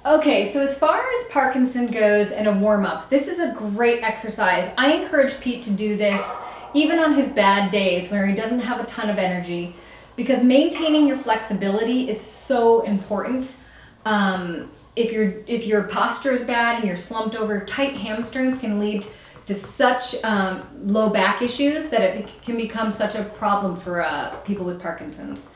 Okay, so as far as Parkinson goes and a warm-up, this is a great exercise. I encourage Pete to do this even on his bad days where he doesn't have a ton of energy, because maintaining your flexibility is so important. If your posture is bad and you're slumped over, tight hamstrings can lead to such low back issues that it can become such a problem for people with Parkinson's.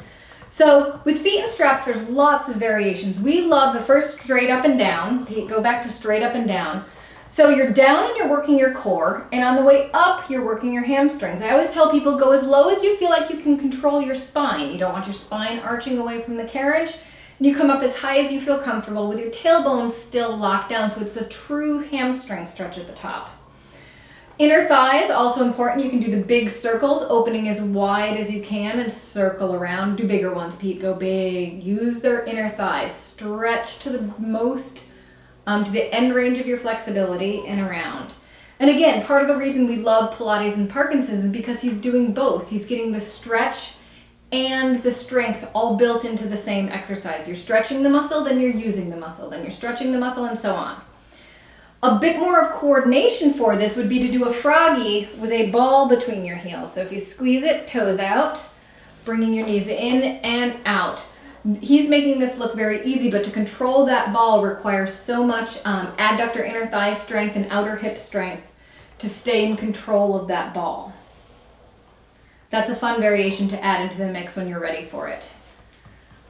So with feet and straps, there's lots of variations. We love the first straight up and down. Pete, go back to straight up and down. So you're down and you're working your core, and on the way up, you're working your hamstrings. I always tell people, go as low as you feel like you can control your spine. You don't want your spine arching away from the carriage. And you come up as high as you feel comfortable with your tailbone still locked down, so it's a true hamstring stretch at the top. Inner thigh is also important. You can do the big circles, opening as wide as you can and circle around. Do bigger ones, Pete, go big. Use their inner thighs. Stretch to the most, to the end range of your flexibility and around. And again, part of the reason we love Pilates and Parkinson's is because he's doing both. He's getting the stretch and the strength all built into the same exercise. You're stretching the muscle, then you're using the muscle, then you're stretching the muscle, and so on. A bit more of coordination for this would be to do a froggy with a ball between your heels. So if you squeeze it, toes out, bringing your knees in and out. He's making this look very easy, but to control that ball requires so much adductor inner thigh strength and outer hip strength to stay in control of that ball. That's a fun variation to add into the mix when you're ready for it.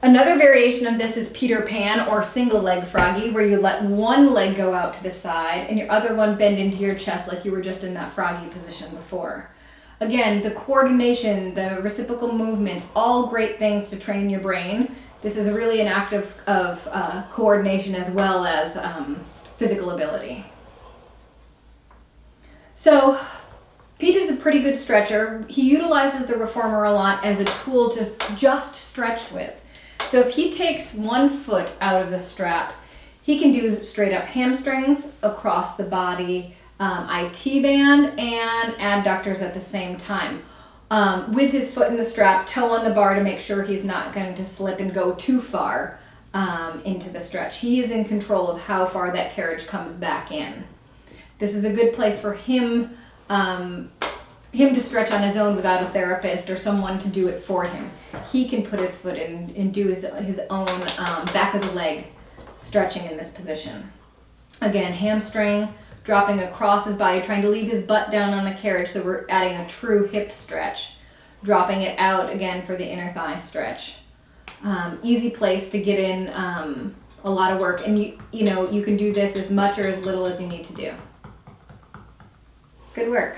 Another variation of this is Peter Pan or single leg froggy, where you let one leg go out to the side and your other one bend into your chest like you were just in that froggy position before. Again, the coordination, the reciprocal movements, all great things to train your brain. This is really an act of coordination as well as physical ability. So Pete is a pretty good stretcher. He utilizes the reformer a lot as a tool to just stretch with. So if he takes one foot out of the strap, he can do straight up hamstrings, across the body, IT band, and adductors at the same time. With his foot in the strap, toe on the bar to make sure he's not going to slip and go too far into the stretch. He is in control of how far that carriage comes back in. This is a good place for him to stretch on his own without a therapist or someone to do it for him. He can put his foot in and do his own back of the leg stretching in this position. Again, hamstring, dropping across his body, trying to leave his butt down on the carriage, so we're adding a true hip stretch. Dropping it out again for the inner thigh stretch. Easy place to get in a lot of work, and you can do this as much or as little as you need to do. Good work.